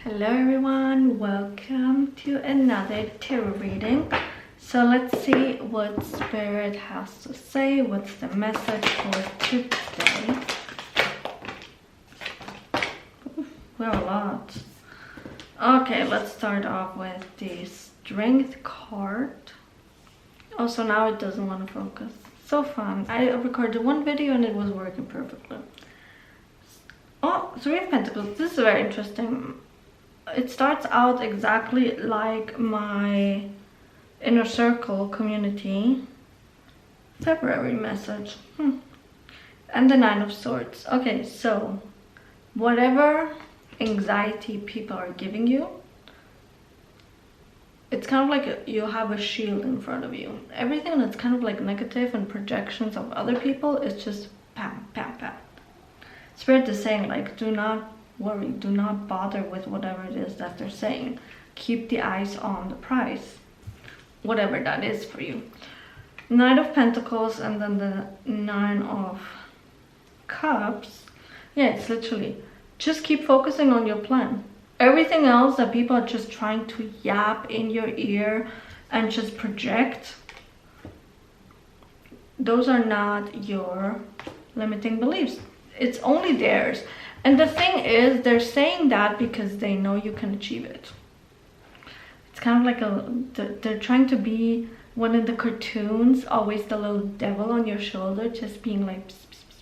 Hello everyone, welcome to another tarot reading. So let's see what Spirit has to say. What's the message for today? We have a lot. Okay, let's start off with the Strength card. Also, now it doesn't want to focus. So fun. I recorded one video and it was working perfectly. Oh, Three of Pentacles. This is very interesting. It starts out exactly like my Inner Circle community February message. And the Nine of Swords. Okay, so whatever anxiety people are giving you, it's kind of like you have a shield in front of you. Everything that's kind of like negative and projections of other people is just pam, pam, pam. Spirit is saying, like, do not worry, do not bother with whatever it is that they're saying. Keep the eyes on the prize, whatever that is for you. Knight of Pentacles and then the Nine of Cups. Yeah, it's literally just keep focusing on your plan. Everything else that people are just trying to yap in your ear and just project, those are not your limiting beliefs. It's only theirs. And the thing is, they're saying that because they know you can achieve it. It's kind of like they're trying to be one of the cartoons, always the little devil on your shoulder, just being like, pss, pss, pss,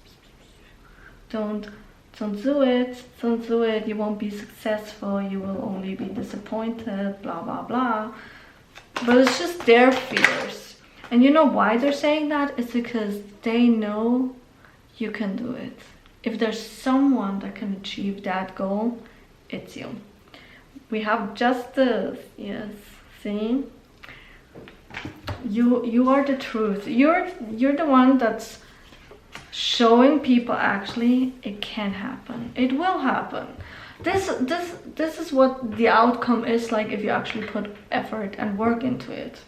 pss. Don't do it, you won't be successful, you will only be disappointed, blah, blah, blah. But it's just their fears. And you know why they're saying that? It's because they know you can do it. If there's someone that can achieve that goal, it's you. We have justice. Yes, see? You are the truth. You're the one that's showing people actually it can happen. It will happen. This is what the outcome is like if you actually put effort and work into it.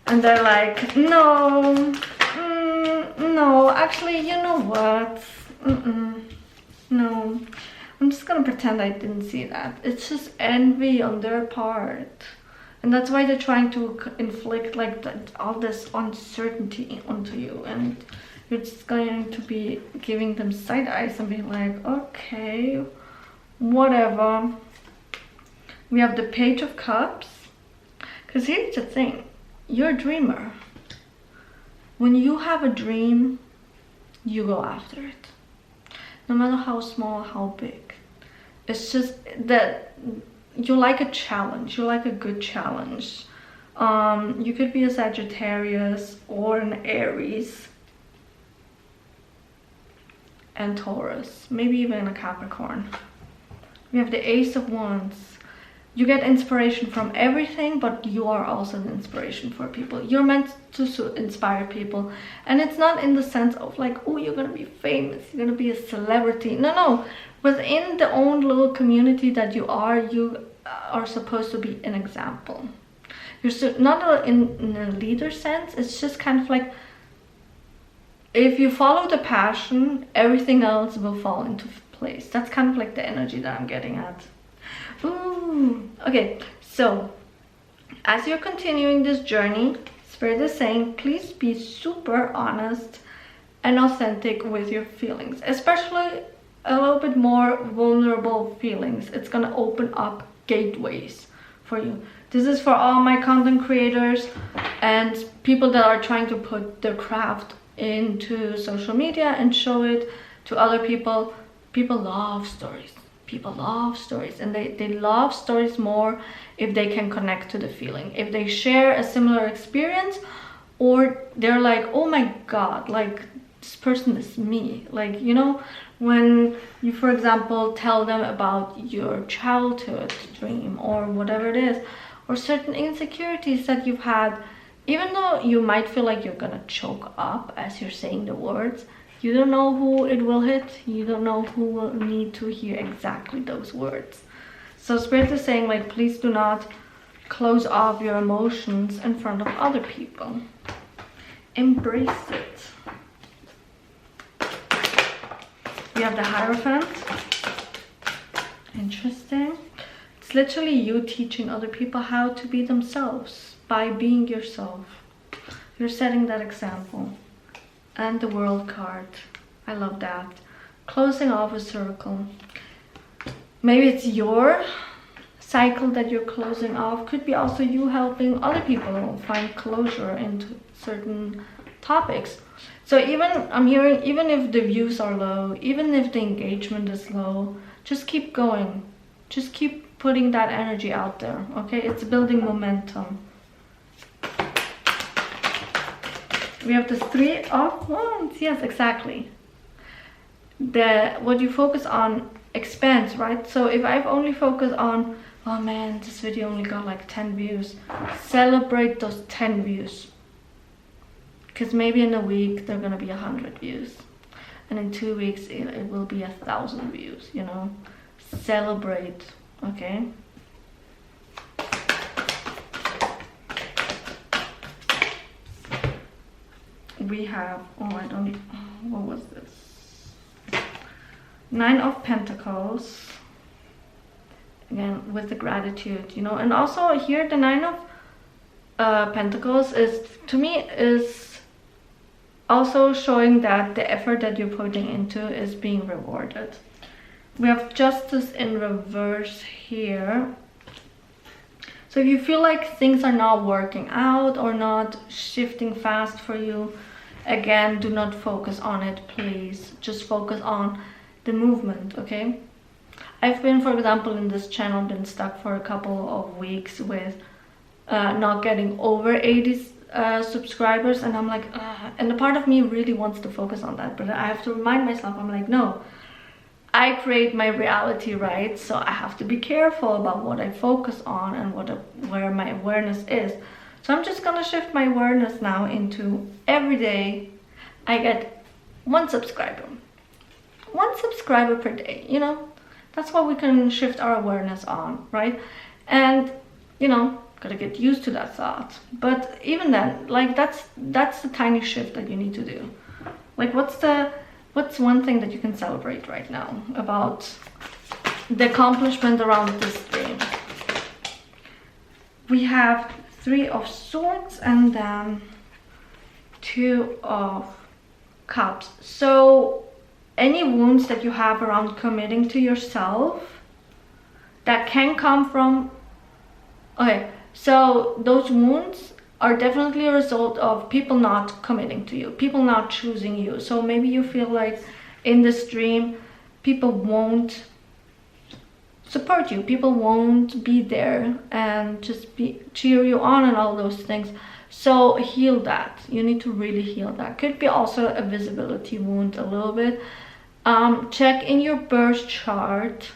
And they're like, no, no, actually, you know what? No, I'm just gonna pretend I didn't see that. It's just envy on their part. And that's why they're trying to inflict like all this uncertainty onto you. And you're just going to be giving them side eyes and being like, okay, whatever. We have the Page of Cups. Because here's the thing. You're a dreamer. When you have a dream, you go after it. No matter how small, how big. It's just that you like a challenge. You like a good challenge. You could be a Sagittarius or an Aries. And Taurus. Maybe even a Capricorn. We have the Ace of Wands. You get inspiration from everything, but you are also an inspiration for people. You're meant to inspire people. And it's not in the sense of like, oh, you're going to be famous, you're going to be a celebrity. No. Within the own little community that you are supposed to be an example. You're not in a leader sense. It's just kind of like, if you follow the passion, everything else will fall into place. That's kind of like the energy that I'm getting at. Ooh. Okay, so as you're continuing this journey, Spirit is saying, please be super honest and authentic with your feelings, especially a little bit more vulnerable feelings. It's gonna open up gateways for you. This is for all my content creators and people that are trying to put their craft into social media and show it to other people. People love stories. People love stories, and they love stories more if they can connect to the feeling, if they share a similar experience, or they're like, oh my god, like this person is me. Like, you know, when you, for example, tell them about your childhood dream or whatever it is, or certain insecurities that you've had, even though you might feel like you're gonna choke up as you're saying the words, you don't know who it will hit. You don't know who will need to hear exactly those words. So Spirit is saying, like, please do not close off your emotions in front of other people. Embrace it. We have the Hierophant. Interesting. It's literally you teaching other people how to be themselves by being yourself. You're setting that example. And the World card. I love that. Closing off a circle. Maybe it's your cycle that you're closing off. Could be also you helping other people find closure into certain topics. So even, I'm hearing, even if the views are low, even if the engagement is low, just keep going. Just keep putting that energy out there, okay? It's building momentum. We have the 3 of Wands. Yes, exactly. What you focus on expands, right? So if I've only focused on, oh man, this video only got like 10 views, celebrate those 10 views. Because maybe in a week they're gonna be 100 views, and in 2 weeks it will be 1,000 views, you know? Celebrate, okay? We have, what was this? 9 of Pentacles. Again, with the gratitude, you know? And also here, the 9 of Pentacles is, to me, is also showing that the effort that you're putting into is being rewarded. We have Justice in reverse here. So if you feel like things are not working out or not shifting fast for you, again, do not focus on it, please. Just focus on the movement, okay? I've been, for example, in this channel, been stuck for a couple of weeks with not getting over 80 subscribers, and I'm like, and a part of me really wants to focus on that, but I have to remind myself, I'm like, no, I create my reality, right? So I have to be careful about what I focus on and where my awareness is. So I'm just gonna shift my awareness now into every day I get 1 subscriber. 1 subscriber per day, you know? That's what we can shift our awareness on, right? And, you know, gotta get used to that thought. But even then, like, that's the tiny shift that you need to do. Like, what's one thing that you can celebrate right now about the accomplishment around this dream? We have 3 of Swords and then 2 of Cups. So any wounds that you have around committing to yourself, that can come from, okay, so those wounds are definitely a result of people not committing to you, people not choosing you. So maybe you feel like in this dream people won't support you, people won't be there and just cheer you on and all those things. So heal that. You need to really heal that. Could be also a visibility wound a little bit. Check in your birth chart.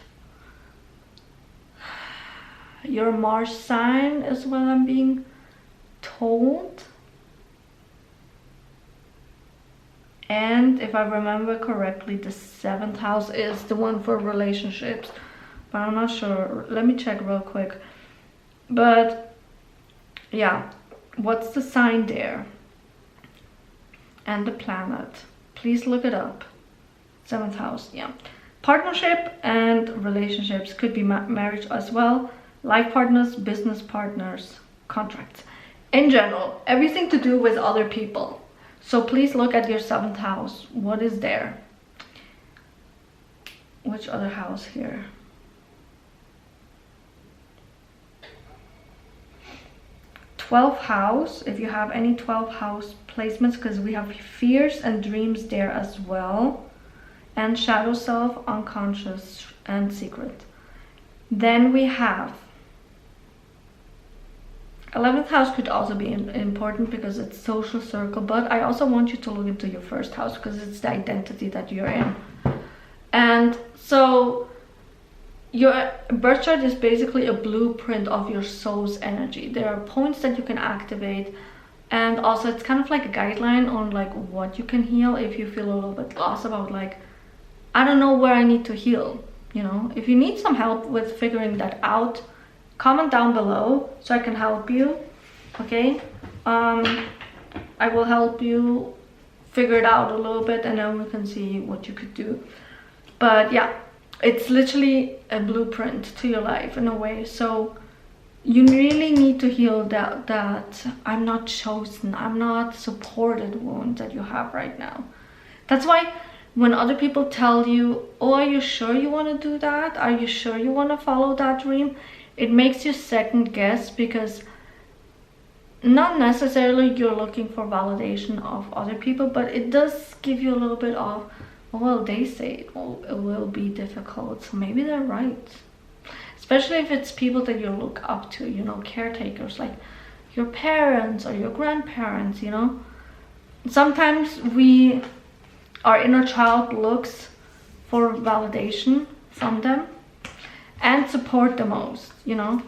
Your Mars sign is what I'm being told. And if I remember correctly, the 7th house is the one for relationships, but I'm not sure. Let me check real quick. But yeah, what's the sign there? And the planet. Please look it up. 7th house, yeah. Partnership and relationships, could be marriage as well. Life partners, business partners, contracts. In general, everything to do with other people. So please look at your 7th house. What is there? Which other house here? Twelfth house, if you have any 12th house placements, because we have fears and dreams there as well. And shadow self, unconscious, and secret. Then we have 11th house, could also be important because it's social circle, but I also want you to look into your 1st house because it's the identity that you're in. And so your birth chart is basically a blueprint of your soul's energy. There are points that you can activate, and also it's kind of like a guideline on like what you can heal if you feel a little bit lost about, like, I don't know where I need to heal, you know? If you need some help with figuring that out, comment down below so I can help you, okay? I will help you figure it out a little bit, and then we can see what you could do. But yeah, it's literally a blueprint to your life in a way. So you really need to heal that I'm not chosen, I'm not supported wound that you have right now. That's why when other people tell you, oh, are you sure you want to do that? Are you sure you want to follow that dream? It makes you second guess, because not necessarily you're looking for validation of other people, but it does give you a little bit of, oh, well, they say it will be difficult, so maybe they're right. Especially if it's people that you look up to, you know, caretakers, like your parents or your grandparents, you know. Sometimes our inner child looks for validation from them and support the most, you know.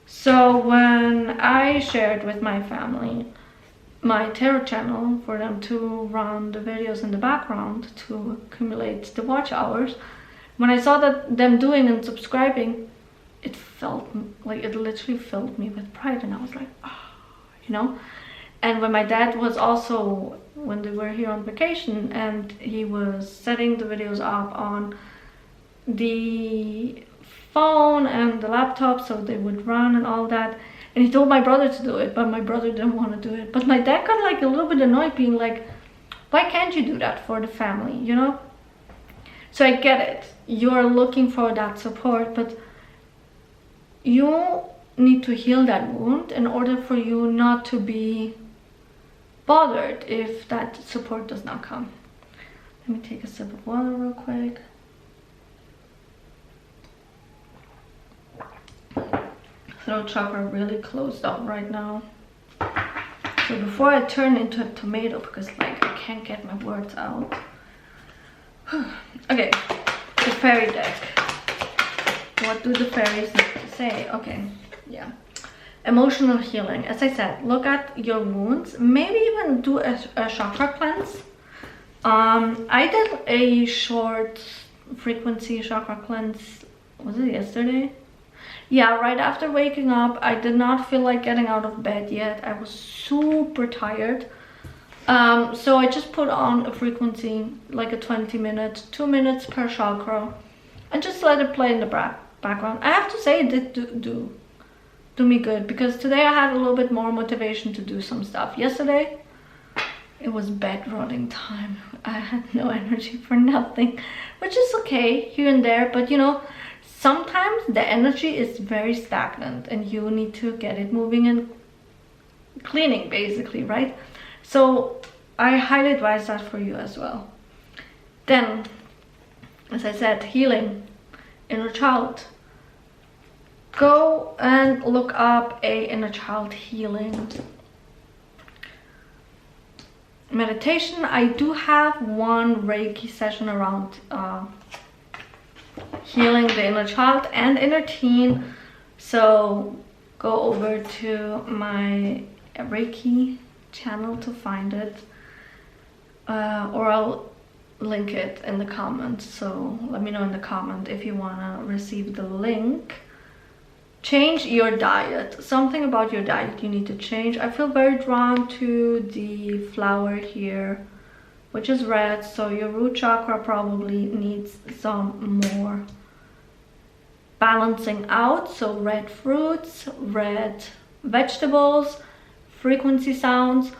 So when I shared with my family my tarot channel for them to run the videos in the background to accumulate the watch hours, when I saw that them doing and subscribing, it felt like, it literally filled me with pride, and I was like, oh, you know. And when my dad was also, when they were here on vacation, and he was setting the videos up on the phone and the laptop so they would run and all that, and he told my brother to do it, but my brother didn't want to do it. But my dad got like a little bit annoyed, being like, why can't you do that for the family, you know? So I get it, you're looking for that support, but you need to heal that wound in order for you not to be bothered if that support does not come. Let me take a sip of water real quick. Throat chakra really closed up right now. So before I turn into a tomato, because like I can't get my words out. Okay, the fairy deck. What do the fairies need to say? Okay, yeah. Emotional healing. As I said, look at your wounds. Maybe even do a chakra cleanse. I did a short frequency chakra cleanse. Was it yesterday? Yeah, right after waking up. I did not feel like getting out of bed yet. I was super tired. So I just put on a frequency, like a 20-minute, 2 minutes per chakra, and just let it play in the background. I have to say it did do me good, because today I had a little bit more motivation to do some stuff. Yesterday it was bed rotting time. I had no energy for nothing, which is okay here and there, but you know, sometimes the energy is very stagnant and you need to get it moving and cleaning, basically, right? So I highly advise that for you as well. Then, as I said, healing, inner child. Go and look up a inner child healing meditation. I do have one Reiki session around healing the inner child and inner teen, so go over to my Reiki channel to find it, or I'll link it in the comments, so let me know in the comment if you want to receive the link. Change your diet. Something about your diet you need to change. I feel very drawn to the flower here, which is red, so your root chakra probably needs some more balancing out. So red fruits, red vegetables, frequency sounds.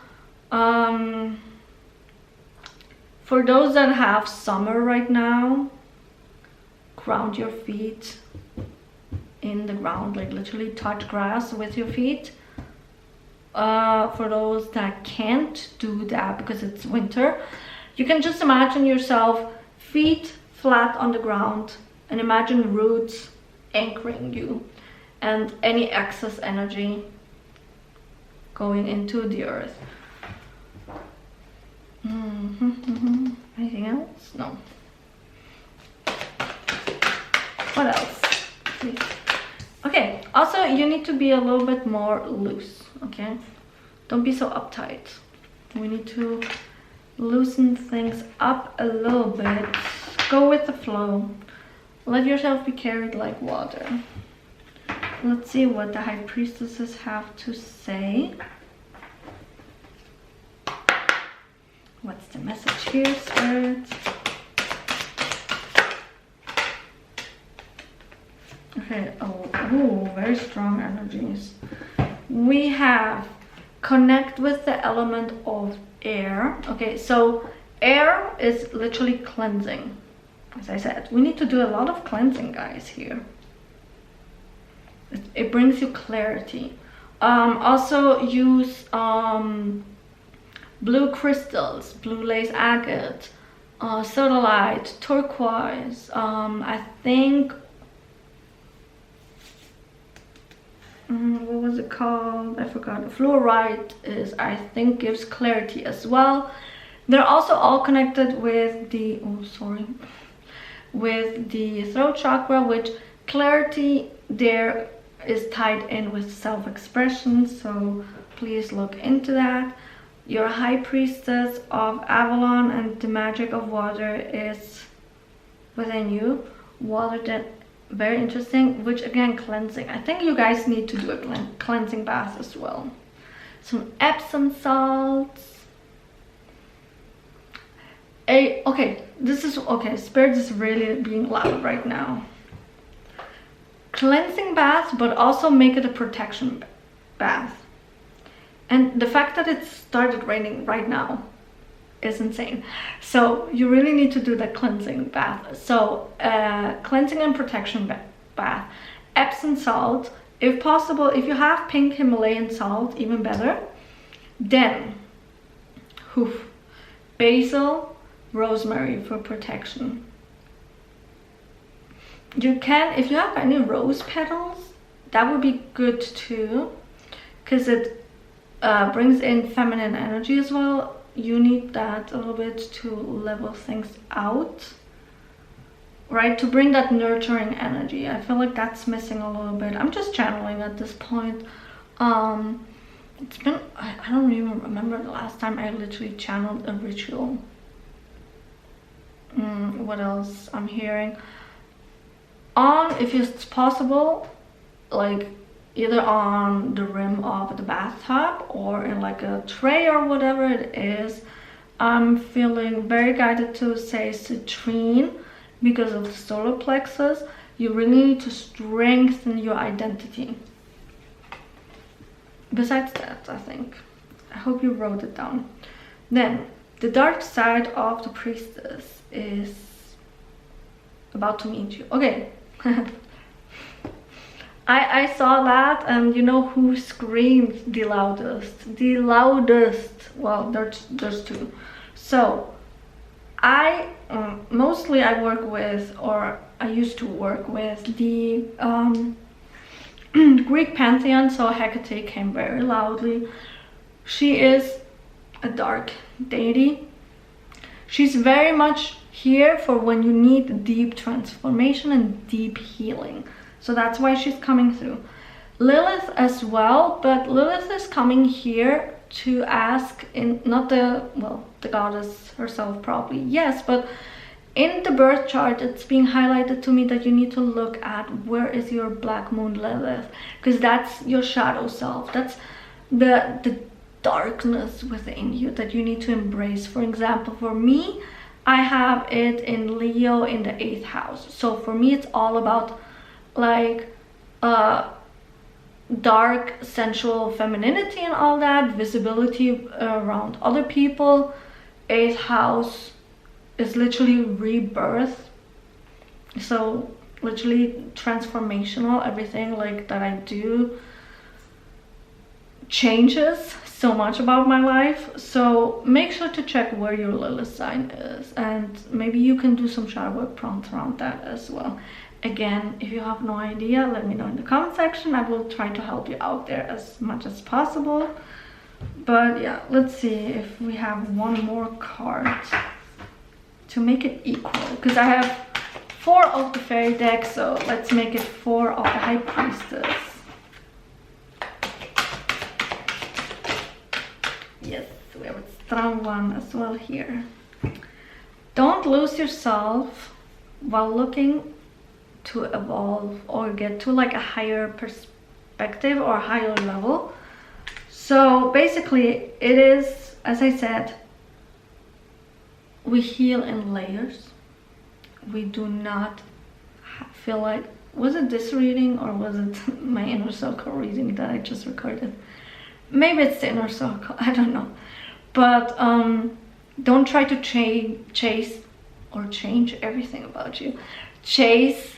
For those that have summer right now, ground your feet in the ground, like literally touch grass with your feet. For those that can't do that because it's winter, you can just imagine yourself feet flat on the ground and imagine roots anchoring you and any excess energy going into the earth. Anything else? No. What else? Please. Okay, also you need to be a little bit more loose, okay? Don't be so uptight. We need to loosen things up a little bit. Go with the flow. Let yourself be carried like water. Let's see what the high priestesses have to say. What's the message here, Spirit? Okay, oh, very strong energies. We have connect with the element of air. Okay, so air is literally cleansing. As I said, we need to do a lot of cleansing, guys, here. It brings you clarity. Also use blue crystals, blue lace agate, sodalite, turquoise, I think, what was it called? I forgot. Fluorite is, I think, gives clarity as well. They're also all connected with the, with the throat chakra, which clarity there is tied in with self-expression, so please look into that. Your high priestess of Avalon and the magic of water is within you. Water, that very interesting, which again, cleansing. I think you guys need to do a cleansing bath as well. Some Epsom salts. Okay, Spirit is really being loud right now. Cleansing bath, but also make it a protection bath. And the fact that it started raining right now is insane. So you really need to do the cleansing bath. So cleansing and protection bath. Epsom salt, if possible. If you have pink Himalayan salt, even better. Then basil, rosemary for protection. You can, if you have any rose petals, that would be good too, because it brings in feminine energy as well. You need that a little bit to level things out, right? To bring that nurturing energy. I feel like that's missing a little bit. I'm just channeling at this point. It's been, I don't even remember the last time I literally channeled a ritual. What else I'm hearing? If it's possible, like either on the rim of the bathtub or in like a tray or whatever it is, I'm feeling very guided to say citrine because of the solar plexus. You really need to strengthen your identity. Besides that, I think, I hope you wrote it down. Then the dark side of the priestess is about to meet you. Okay. I saw that, and you know who screamed the loudest? The loudest. Well, there's two. So I mostly I work with, or I used to work with the Greek pantheon. So Hecate came very loudly. She is a dark deity. She's very much here for when you need deep transformation and deep healing. So that's why she's coming through. Lilith as well, but Lilith is coming here to ask, in not the, well, the goddess herself probably, yes, but in the birth chart it's being highlighted to me that you need to look at where is your black moon Lilith, because that's your shadow self. That's the darkness within you that you need to embrace. For example, for me, I have it in Leo in the 8th house. So for me, it's all about like dark sensual femininity and all that, visibility around other people. 8th house is literally rebirth. So literally transformational. Everything like that I do changes so much about my life. So make sure to check where your Lilith sign is, and maybe you can do some shadow work prompts around that as well. Again, if you have no idea, let me know in the comment section. I will try to help you out there as much as possible. But yeah, let's see if we have one more card to make it equal, because I have 4 of the fairy deck, so let's make it 4 of the high priestess. Yes, we have a strong one as well here. Don't lose yourself while looking to evolve or get to like a higher perspective or higher level. So basically it is, as I said, we heal in layers. We do not feel like Was it this reading or was it my inner circle reading that I just recorded? Maybe it's the inner circle, I don't know. But don't try to chase or change everything about you. Chase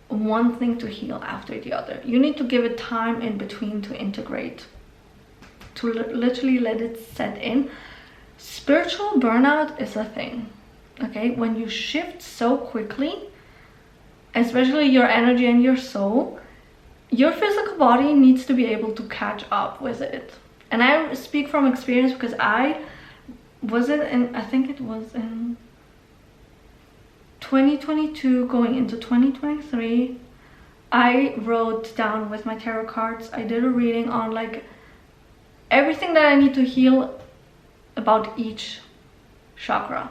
one thing to heal after the other. You need to give it time in between to integrate, to literally let it set in. Spiritual burnout is a thing, okay? When you shift so quickly, especially your energy and your soul, your physical body needs to be able to catch up with it. And I speak from experience because I think it was in 2022 going into 2023, I wrote down with my tarot cards, I did a reading on like everything that I need to heal about each chakra.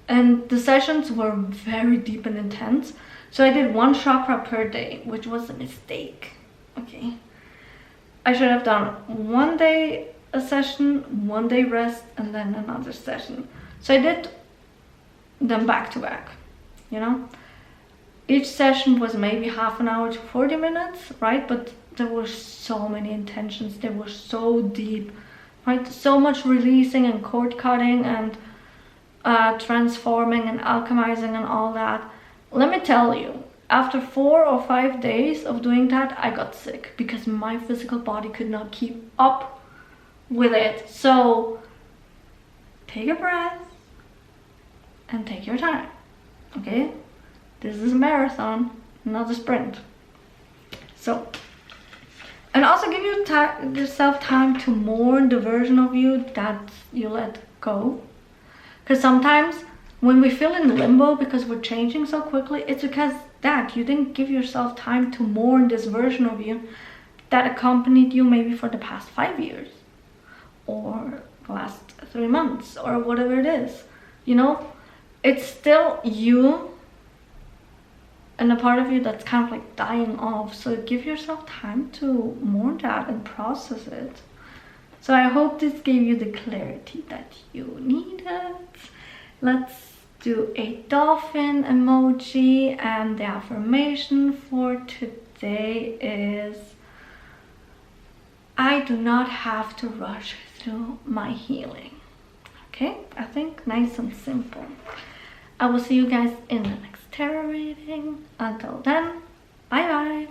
And the sessions were very deep and intense. So I did one chakra per day, which was a mistake. Okay. I should have done one day a session, one day rest, and then another session. So I did them back to back, you know. Each session was maybe half an hour to 40 minutes, right? But there were so many intentions. They were so deep, right? So much releasing and cord cutting and transforming and alchemizing and all that. Let me tell you, after 4 or 5 days of doing that, I got sick because my physical body could not keep up with it. So take a breath and take your time, okay? This is a marathon, not a sprint. So, and also give yourself time to mourn the version of you that you let go. Because sometimes when we feel in limbo because we're changing so quickly, it's because that you didn't give yourself time to mourn this version of you that accompanied you maybe for the past 5 years or the last 3 months or whatever it is. You know, it's still you and a part of you that's kind of like dying off. So give yourself time to mourn that and process it. So I hope this gave you the clarity that you needed. Let's do a dolphin emoji, and the affirmation for today is, I do not have to rush through my healing. Okay, I think nice and simple. I will see you guys in the next tarot reading. Until then, bye bye.